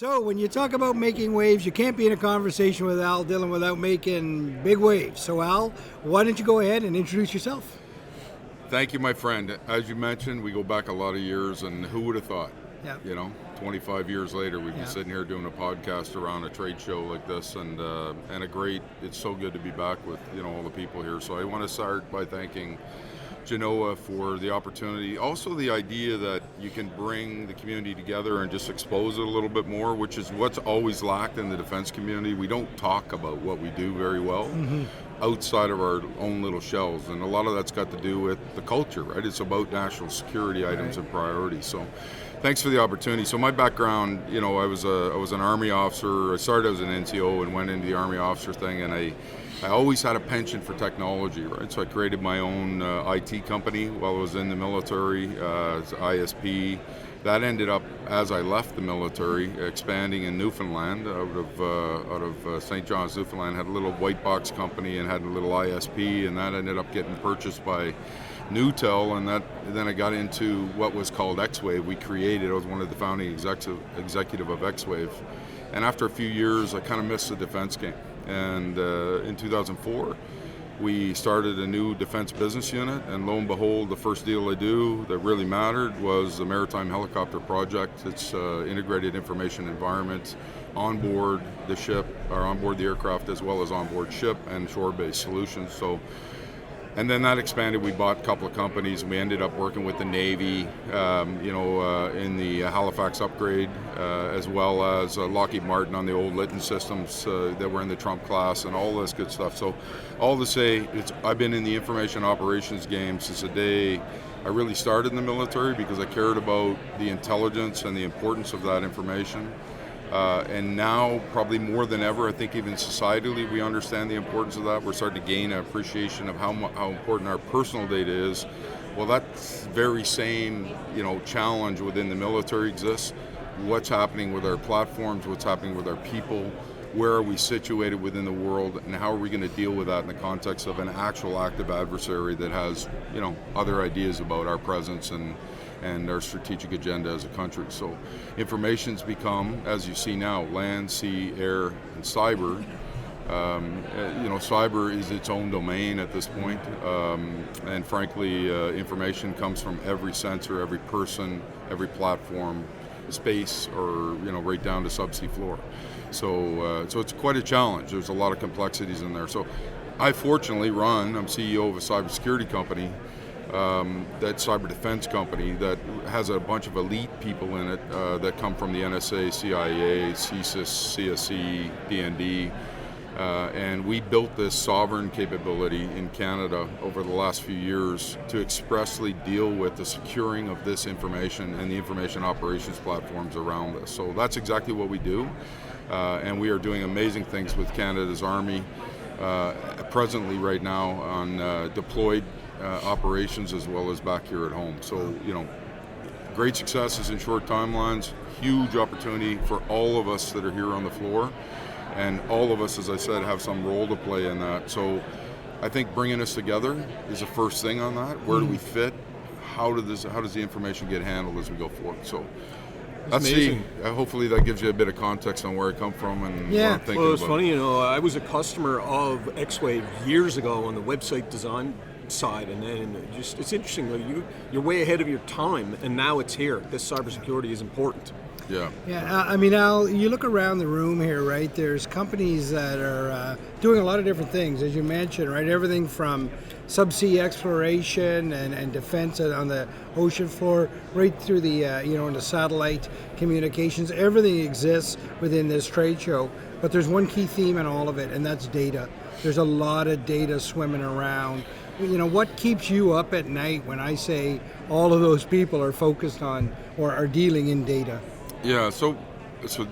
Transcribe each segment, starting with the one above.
So when you talk about making waves, you can't be in a conversation with Al Dillon without making big waves. So Al, why don't you go ahead and introduce yourself? Thank you, my friend. As you mentioned, we go back a lot of years, and who would have thought? Yeah. 25 years later, we'd be Yeah. sitting here doing a podcast around a trade show like this, and it's so good to be back with all the people here. So I want to start by thanking Genoa for the opportunity. Also, the idea that you can bring the community together and just expose it a little bit more, which is what's always lacked in the defense community. We don't talk about what we do very well. Outside of our own little shells, and a lot of that's got to do with the culture, right? It's about national security items and priorities. So thanks for the opportunity. So my background, I was an Army officer. I started as an NCO and went into the Army officer thing, and I always had a penchant for technology, right? So I created my own IT company while I was in the military, ISP. That ended up, as I left the military, expanding in Newfoundland out of St. John's, Newfoundland. Had a little white box company and had a little ISP, and that ended up getting purchased by Newtel, and then I got into what was called X-Wave. I was one of the founding executive of X-Wave. And after a few years, I kind of missed the defense game. And in 2004, we started a new defense business unit, and lo and behold, the first deal I do that really mattered was the Maritime Helicopter Project. It's integrated information environment onboard the ship, or onboard the aircraft, as well as onboard ship and shore-based solutions. And then that expanded. We bought a couple of companies, and we ended up working with the Navy, in the Halifax upgrade, as well as Lockheed Martin on the old Lytton systems that were in the Trump class, and all this good stuff. So all to say, I've been in the information operations game since the day I really started in the military, because I cared about the intelligence and the importance of that information. And now, probably more than ever, I think even societally, we understand the importance of that. We're starting to gain an appreciation of how important our personal data is. Well, that very same, challenge within the military exists. What's happening with our platforms? What's happening with our people? Where are we situated within the world? And how are we going to deal with that in the context of an actual active adversary that has, other ideas about our presence and our strategic agenda as a country? So information's become, as you see now, land, sea, air, and cyber. Cyber is its own domain at this point. And frankly, information comes from every sensor, every person, every platform, space, or right down to subsea floor. So it's quite a challenge. There's a lot of complexities in there. So I fortunately I'm CEO of a cybersecurity company, that cyber defense company that has a bunch of elite people in it that come from the NSA, CIA, CSIS, CSE, DND, and we built this sovereign capability in Canada over the last few years to expressly deal with the securing of this information and the information operations platforms around this. So that's exactly what we do, and we are doing amazing things with Canada's Army presently right now on deployed operations, as well as back here at home. So, great successes in short timelines, huge opportunity for all of us that are here on the floor, and all of us, as I said, have some role to play in that. So I think bringing us together is the first thing on that. Where do we fit? How does the information get handled as we go forward? So let's see. Hopefully that gives you a bit of context on where I come from and what I'm thinking about. Well, it's funny, I was a customer of X-Wave years ago on the website design side, and then it's interesting. You're way ahead of your time, and now it's here. This cybersecurity is important. Yeah. Al, you look around the room here, right? There's companies that are doing a lot of different things, as you mentioned, right? Everything from subsea exploration and defense on the ocean floor, right through the into satellite communications. Everything exists within this trade show, but there's one key theme in all of it, and that's data. There's a lot of data swimming around. What keeps you up at night when I say all of those people are focused on or are dealing in data? Yeah, so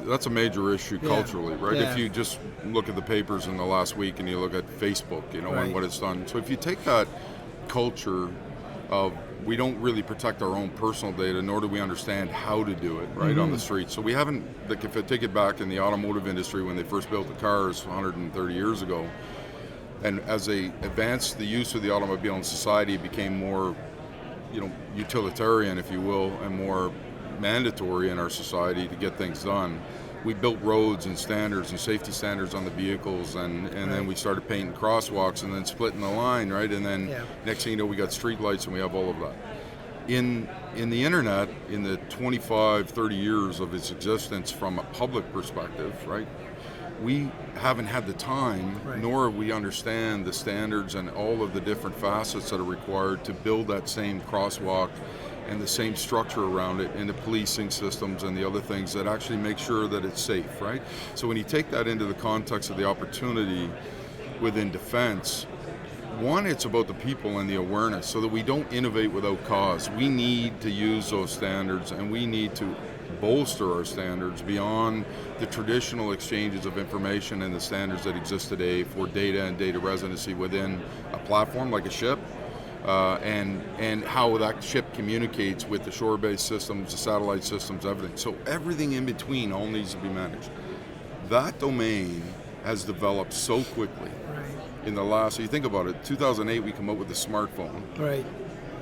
that's a major issue culturally, right? Yeah. If you just look at the papers in the last week and you look at Facebook, and what it's done. So if you take that culture of we don't really protect our own personal data, nor do we understand how to do it, right, on the street. So we haven't, if I take it back in the automotive industry when they first built the cars 130 years ago, and as they advanced the use of the automobile in society, it became more, utilitarian, if you will, and more mandatory in our society to get things done. we built roads and standards and safety standards on the vehicles, and then we started painting crosswalks and then splitting the line, right? And then next thing you know, we got street lights and we have all of that. In the internet, in the 25, 30 years of its existence from a public perspective, right, we haven't had the time, nor we understand the standards and all of the different facets that are required to build that same crosswalk and the same structure around it, and the policing systems and the other things that actually make sure that it's safe, right? So when you take that into the context of the opportunity within defense, one, it's about the people and the awareness so that we don't innovate without cause. We need to use those standards, and we need to bolster our standards beyond the traditional exchanges of information and the standards that exist today for data and data residency within a platform like a ship, and how that ship communicates with the shore-based systems, the satellite systems, everything. So everything in between all needs to be managed. That domain has developed so quickly. In the last, so you think about it, 2008 we come up with the smartphone, Right.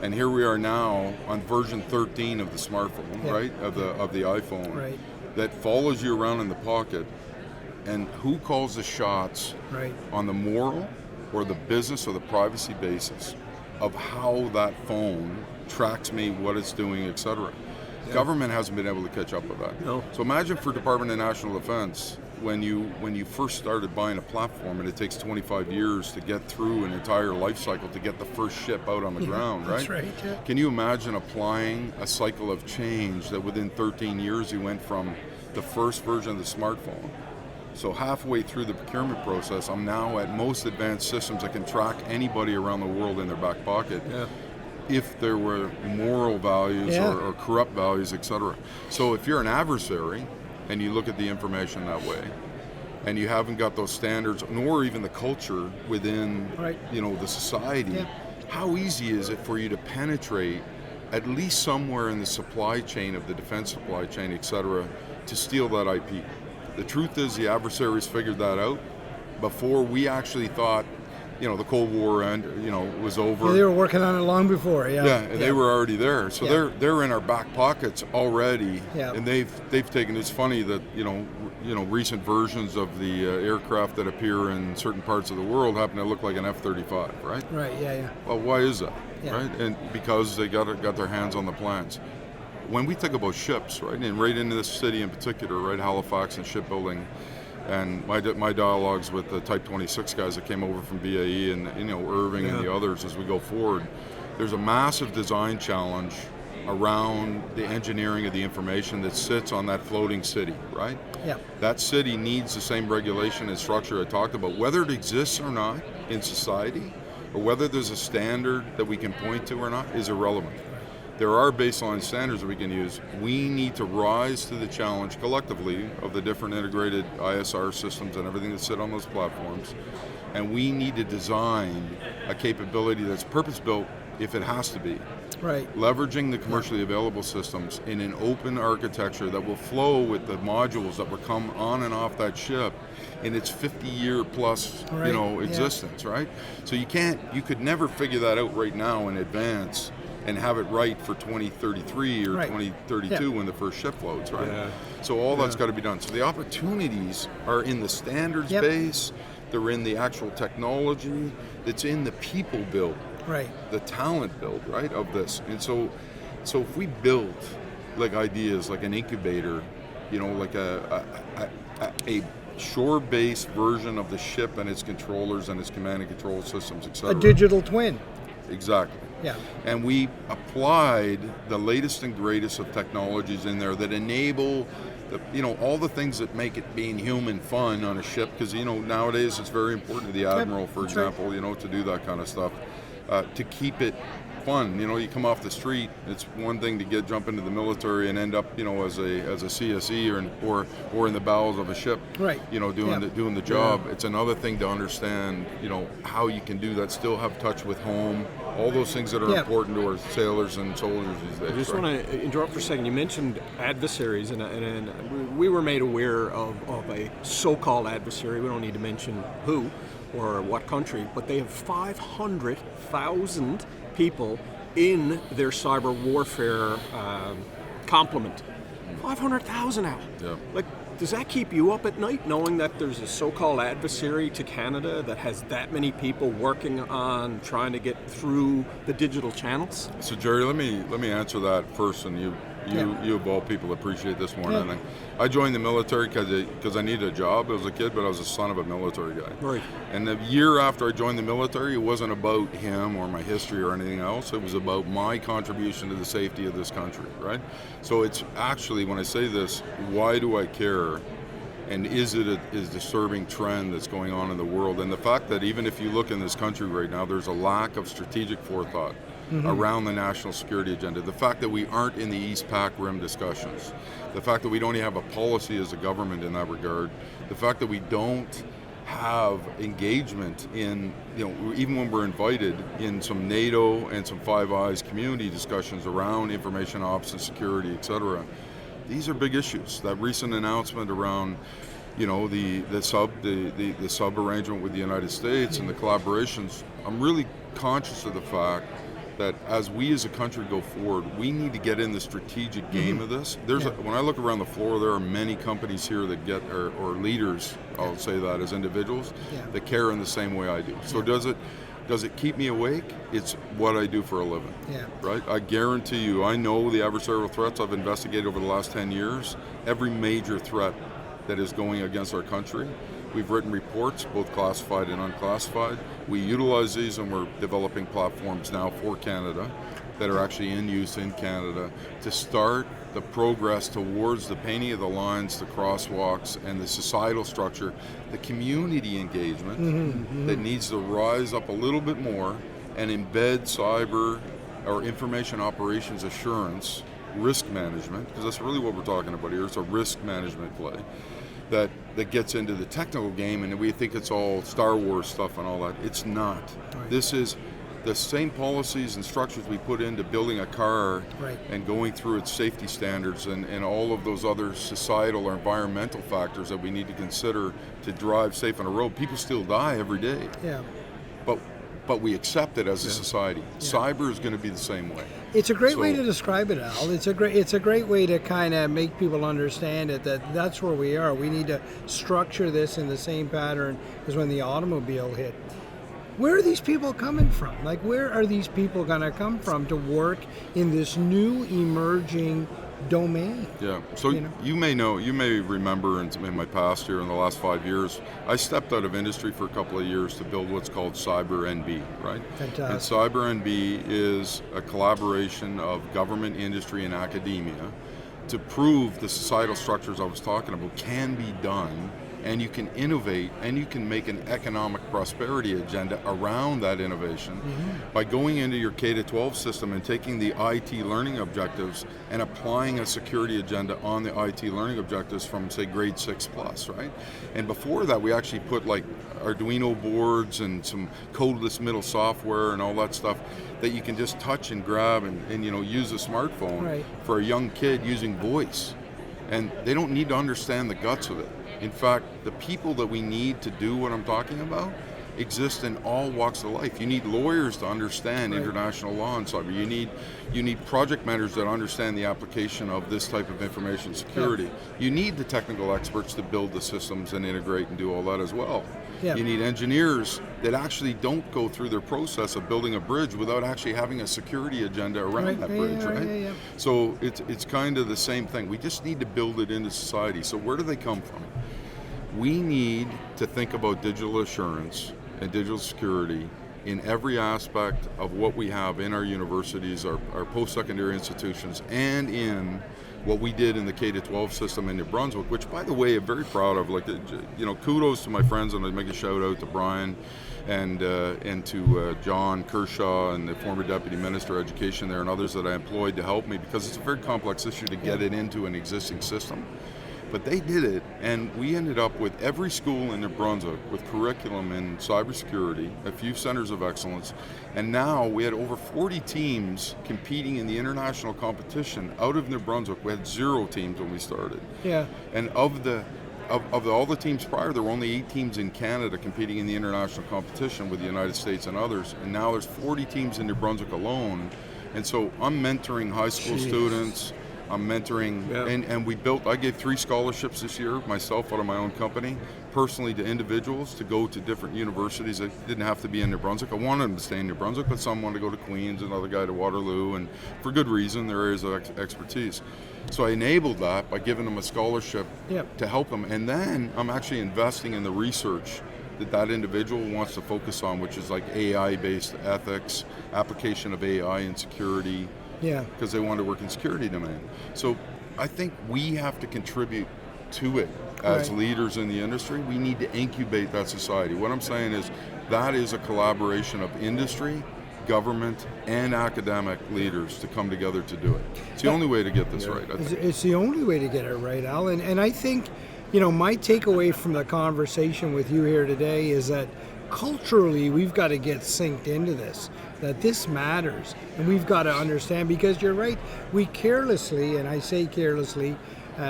and here we are now on version 13 of the smartphone, right, of the iPhone, Right. that follows you around in the pocket. And who calls the shots on the moral or the business or the privacy basis of how that phone tracks me, what it's doing, etc. Government hasn't been able to catch up with that. No. So imagine for Department of National Defense, when you first started buying a platform, and it takes 25 years to get through an entire life cycle to get the first ship out on the ground, right? That's right. Yeah. Can you imagine applying a cycle of change that within 13 years you went from the first version of the smartphone? So halfway through the procurement process, I'm now at most advanced systems that can track anybody around the world in their back pocket. If there were moral values or corrupt values, etc. So if you're an adversary and you look at the information that way, and you haven't got those standards, nor even the culture within the society, how easy is it for you to penetrate at least somewhere in the supply chain of the defense supply chain, etc., to steal that IP? The truth is the adversaries figured that out before we actually thought the Cold War was over. Yeah, they were working on it long before. They were already there. So they're in our back pockets already. And they've taken. It's funny that recent versions of the aircraft that appear in certain parts of the world happen to look like an F-35, right? Right. Yeah. Well, why is that? Right? And because they got their hands on the plans. When we think about ships, right, and right into this city in particular, right, Halifax and shipbuilding. And my dialogues with the Type 26 guys that came over from BAE and Irving and the others as we go forward, there's a massive design challenge around the engineering of the information that sits on that floating city, right? Yeah. That city needs the same regulation and structure I talked about, whether it exists or not in society, or whether there's a standard that we can point to or not, is irrelevant. There are baseline standards that we can use. We need to rise to the challenge collectively of the different integrated ISR systems and everything that sit on those platforms. And we need to design a capability that's purpose-built if it has to be. Right. Leveraging the commercially available systems in an open architecture that will flow with the modules that will come on and off that ship in its 50-year plus existence, right? So you could never figure that out right now in advance and have it right for 2033 or 2032 when the first ship floats, right? So all that's got to be done. So the opportunities are in the standards base, they're in the actual technology, it's in the people build, the talent build, right, of this. And so if we build like ideas, like an incubator, like a shore-based version of the ship and its controllers and its command and control systems, etc. A digital twin. Exactly. Yeah. And we applied the latest and greatest of technologies in there that enable all the things that make it being human fun on a ship, because nowadays it's very important to the admiral, for example, to do that kind of stuff, to keep it fun. You come off the street, it's one thing to jump into the military and end up as a CSE or in the bowels of a ship, doing the job. It's another thing to understand how you can do that, still have touch with home, all those things that are important to our sailors and soldiers these days. I just want to interrupt for a second. You mentioned adversaries, and we were made aware of a so-called adversary. We don't need to mention who or what country, but they have 500,000 people in their cyber warfare complement. 500,000 now. Yeah. Like, Does that keep you up at night, knowing that there's a so-called adversary to Canada that has that many people working on trying to get through the digital channels? So Jerry, let me answer that first, and you of all people appreciate this more than anything. I joined the military because I needed a job as a kid, but I was the son of a military guy. Right. And the year after I joined the military, it wasn't about him or my history or anything else. It was about my contribution to the safety of this country, right? So it's actually, when I say this, why do I care? And is it a disturbing trend that's going on in the world? And the fact that even if you look in this country right now, there's a lack of strategic forethought around the national security agenda. The fact that we aren't in the East Pac Rim discussions. The fact that we don't even have a policy as a government in that regard. The fact that we don't have engagement in, even when we're invited in some NATO and some Five Eyes community discussions around information ops and security, et cetera. These are big issues. That recent announcement around, the sub arrangement with the United States and the collaborations, I'm really conscious of the fact that as we as a country go forward, we need to get in the strategic game of this. When I look around the floor, there are many companies here that get, or leaders, I'll say that as individuals, that care in the same way I do. So does it keep me awake? It's what I do for a living, right? I guarantee you, I know the adversarial threats I've investigated over the last 10 years, every major threat that is going against our country. We've written reports, both classified and unclassified. We utilize these, and we're developing platforms now for Canada that are actually in use in Canada to start the progress towards the painting of the lines, the crosswalks, and the societal structure, the community engagement that needs to rise up a little bit more and embed cyber or information operations assurance, risk management, because that's really what we're talking about here. It's a risk management play that gets into the technical game, and we think it's all Star Wars stuff and all that. It's not. Right. This is the same policies and structures we put into building a car and going through its safety standards and all of those other societal or environmental factors that we need to consider to drive safe on a road. People still die every day. Yeah. But we accept it as a society. Cyber is going to be the same way. It's a great way to describe it, Al. It's a great way to kind of make people understand it, that's where we are. We need to structure this in the same pattern as when the automobile hit. Where are these people coming from? Like, where are these people going to come from to work in this new emerging domain? Yeah, so you may remember in my past here in the last 5 years, I stepped out of industry for a couple of years to build what's called Cyber NB, right? Fantastic. And Cyber NB is a collaboration of government, industry, and academia to prove the societal structures I was talking about can be done, and you can innovate, and you can make an economic prosperity agenda around that innovation by going into your K-12 system and taking the IT learning objectives and applying a security agenda on the IT learning objectives from, say, grade 6 plus, right? And before that, we actually put like Arduino boards and some codeless middle software and all that stuff that you can just touch and grab and use a smartphone for a young kid using voice. And they don't need to understand the guts of it. In fact, the people that we need to do what I'm talking about exist in all walks of life. You need lawyers to understand international law and cyber. You need project managers that understand the application of this type of information security. You need the technical experts to build the systems and integrate and do all that as well. You need engineers that actually don't go through their process of building a bridge without actually having a security agenda around that bridge, right? So it's kind of the same thing. We just need to build it into society. So where do they come from? We need to think about digital assurance and digital security in every aspect of what we have in our universities, our post-secondary institutions, and in what we did in the K-12 system in New Brunswick, which, by the way, I'm very proud of. Like, kudos to my friends, and I make a shout out to Brian and to John Kershaw and the former Deputy Minister of Education there and others that I employed to help me, because it's a very complex issue to get it into an existing system. But they did it, and we ended up with every school in New Brunswick with curriculum in cybersecurity, a few centers of excellence, and now we had over 40 teams competing in the international competition out of New Brunswick. We had 0 teams when we started. Yeah. And of all the teams prior, there were only 8 teams in Canada competing in the international competition with the United States and others, and now there's 40 teams in New Brunswick alone. And so I'm mentoring high school students, I'm mentoring, and I gave 3 scholarships this year, myself out of my own company, personally to individuals to go to different universities that didn't have to be in New Brunswick. I wanted them to stay in New Brunswick, but some wanted to go to Queens, another guy to Waterloo, and for good reason, their areas of expertise. So I enabled that by giving them a scholarship to help them, and then I'm actually investing in the research that individual wants to focus on, which is like AI-based ethics, application of AI in security, because they want to work in security domain. So I think we have to contribute to it as leaders in the industry. We need to incubate that society. What I'm saying is that is a collaboration of industry, government, and academic leaders to come together to do it. It's the only way to get this right, I think. It's the only way to get it right, Al. And I think, my takeaway from the conversation with you here today is that culturally we've got to get synced into this, that this matters, and we've got to understand, because you're right, we carelessly, and I say carelessly,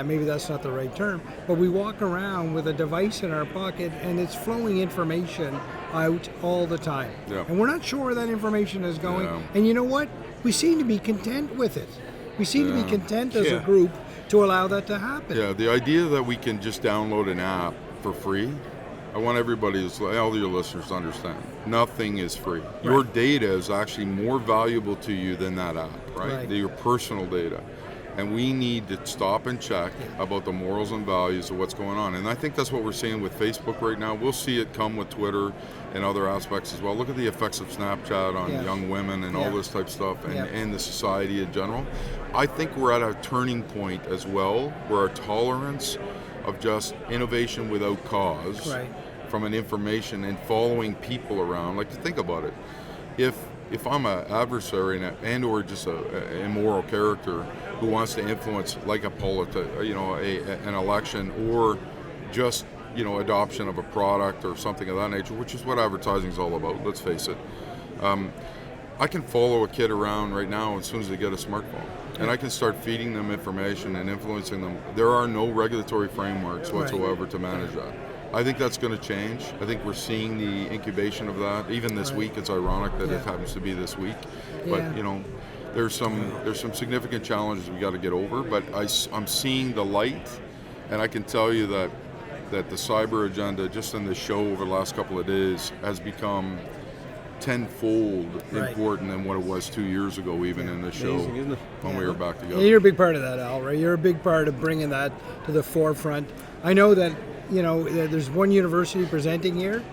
maybe that's not the right term, but we walk around with a device in our pocket and it's flowing information out all the time. And we're not sure where that information is going. And you know what? We seem to be content with it. We seem to be content as a group to allow that to happen. The idea that we can just download an app for free, I want everybody, all your listeners to understand, nothing is free. Your data is actually more valuable to you than that app, right? Your personal data. And we need to stop and check about the morals and values of what's going on. And I think that's what we're seeing with Facebook right now. We'll see it come with Twitter and other aspects as well. Look at the effects of Snapchat on young women and all this type of stuff, and the society in general. I think we're at a turning point as well, where our tolerance of just innovation without cause from an information and following people around, like, to think about it. If I'm an adversary and or just a immoral character who wants to influence, like an election, or just adoption of a product or something of that nature, which is what advertising is all about, let's face it. I can follow a kid around right now as soon as they get a smartphone, and I can start feeding them information and influencing them. There are no regulatory frameworks whatsoever to manage that. I think that's going to change. I think we're seeing the incubation of that. Even this week, it's ironic that it happens to be this week. But there's some significant challenges we got to get over. But I'm seeing the light, and I can tell you that the cyber agenda, just in the show over the last couple of days, has become tenfold important than what it was 2 years ago, even in the show. Amazing, isn't it? When we were back together. You're a big part of that, Al, right? You're a big part of bringing that to the forefront. I know that there's one university presenting here,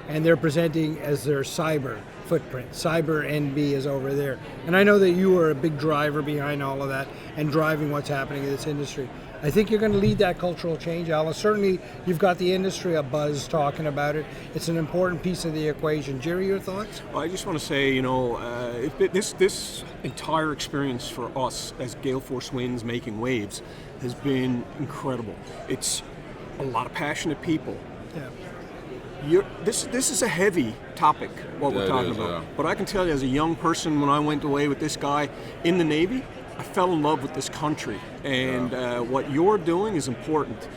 and they're presenting as their cyber footprint. Cyber NB is over there. And I know that you are a big driver behind all of that and driving what's happening in this industry. I think you're going to lead that cultural change, Al. Certainly, you've got the industry abuzz talking about it. It's an important piece of the equation. Jerry, your thoughts? Well, I just want to say, this entire experience for us as Gale Force Winds making waves has been incredible. It's a lot of passionate people. This is a heavy topic, what we're talking about. But I can tell you, as a young person, when I went away with this guy in the Navy, I fell in love with this country. And what you're doing is important.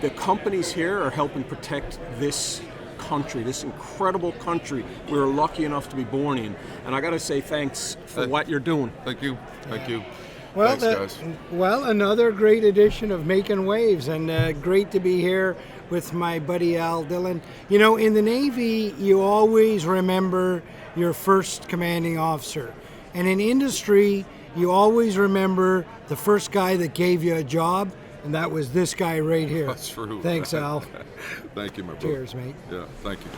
The companies here are helping protect this country, this incredible country we're lucky enough to be born in. And I got to say thanks for what you're doing. Thank you. Thank you. Well, thanks, guys. Well, another great edition of Making Waves, and great to be here with my buddy Al Dillon. In the Navy, you always remember your first commanding officer. And in industry, you always remember the first guy that gave you a job, and that was this guy right here. That's true. Thanks, Al. Thank you, my brother. Cheers, mate. Yeah, thank you.